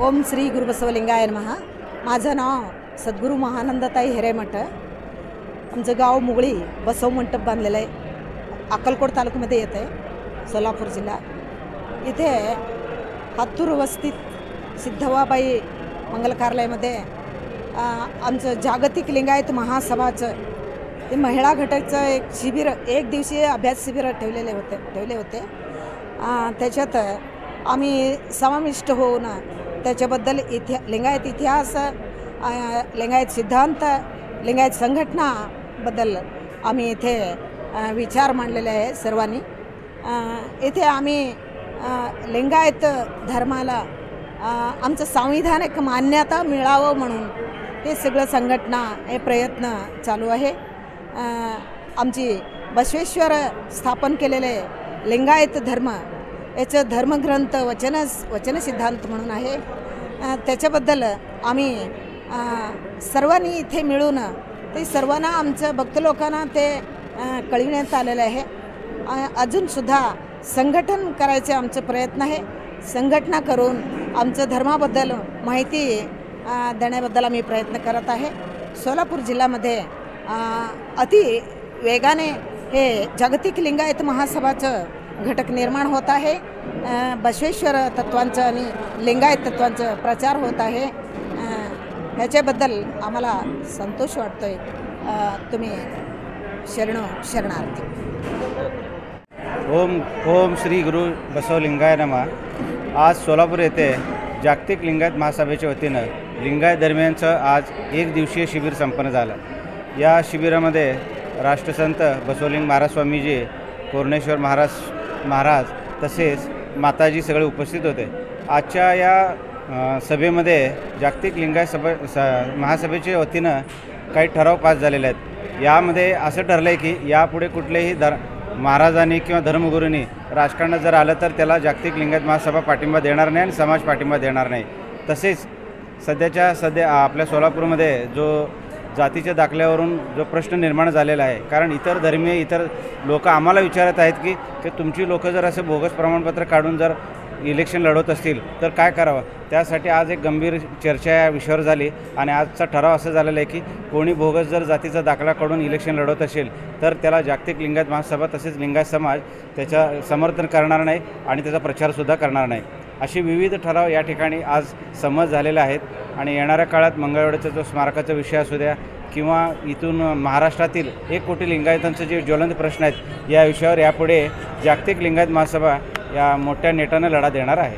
ओम श्री गुरुबसवलिंगाय नमः। माझं नाव सद्गुरू महानंदताई हिरेमठ। आमचं गाव मुगळी बसव मंडप बांधलेलं आहे। अक्कलकोट तालुक्यामध्ये येते, सोलापूर जिल्हा। इथे हातूर वस्तीत सिद्धवाबाई मंगल कार्यालयामध्ये आमचं जागतिक लिंगायत महासभाचं ते महिला घटकचं एक शिबिर, एक दिवसीय अभ्यास शिबिर ठेवले होते। त्याच्यात आम्ही समाविष्ट होऊन त्याच्याबद्दल लिंगायत इतिहास, लिंगायत सिद्धांत, लिंगायत संघटनाबद्दल आम्ही इथे विचार मांडलेले आहे सर्वांनी। इथे आम्ही लिंगायत धर्माला आमचं संविधानिक मान्यता मिळावं म्हणून हे सगळं संघटना हे प्रयत्न चालू आहे। आमची बसवेश्वर स्थापन केलेले लिंगायत धर्म याचं धर्मग्रंथ वचन सिद्धांत म्हणून आहे। त्याच्याबद्दल आम्ही सर्वांनी इथे मिळून ते सर्वांना आमचं भक्त लोकांना ते कळविण्यात आलेलं आहे। अजूनसुद्धा संघटन करायचे आमचं प्रयत्न आहे। संघटना करून आमचं धर्माबद्दल माहिती देण्याबद्दल आम्ही प्रयत्न करत आहे। सोलापूर जिल्ह्यामध्ये अति वेगाने हे जागतिक लिंगायत महासभाचं घटक निर्माण होत आहे। बसवेश्वर तत्वांचं आणि लिंगायत तत्वांचं प्रचार होत आहे। ह्याच्याबद्दल आम्हाला संतोष वाटतोय। तुम्ही शरणार्थी। ओम श्री गुरु बसवलिंगाय नमः। आज सोलापूर येथे जागतिक लिंगायत महासभेच्या वतीनं लिंगायत धर्मियांचं आज एक दिवसीय शिबिर संपन्न झालं। या शिबिरामध्ये राष्ट्रसंत बसवलिंग महाराज स्वामीजी, कोरणेश्वर महाराज तसेच माताजी सगळे उपस्थित होते। आजच्या या सभेमध्ये जागतिक लिंगायत महासभेच्या वतीनं काही ठराव पास झालेले आहेत। यामध्ये असं ठरलं आहे की यापुढे कुठलेही महाराजांनी किंवा धर्मगुरूंनी राजकारणात जर आलं तर त्याला जागतिक लिंगायत महासभा पाठिंबा देणार नाही आणि समाज पाठिंबा देणार नाही। तसेच सध्या आपल्या सोलापूरमध्ये जो जातीच्या दाखल्यावरून जो प्रश्न निर्माण झालेला आहे, कारण इतर धर्मीय इतर लोक आम्हाला विचारत आहेत की तुमची लोक जर असं बोगस प्रमाणपत्र काढून जर इलेक्शन लढवत असतील तर काय करावं। त्यासाठी आज एक गंभीर चर्चा या विषयावर झाली आणि आजचा ठराव असं झालेला आहे की कोणी बोगस जर जातीचा दाखला काढून इलेक्शन लढवत असेल तर त्याला जागतिक लिंगायत महासभा तसेच लिंगायत समाज त्याच्या समर्थन करणार नाही आणि त्याचा प्रचारसुद्धा करणार नाही। अशी विविध ठराव या ठिकाणी आज संमत झालेले आहेत आणि येणाऱ्या काळात मंगळवेढ्याचा जो स्मारकाचा विषय असू द्या किंवा इथून महाराष्ट्रातील 1 कोटी लिंगायतांचे जे ज्वलंत प्रश्न आहेत या विषयावर यापुढे जागतिक लिंगायत महासभा या मोठ्या नेटानं लढा देणार आहे।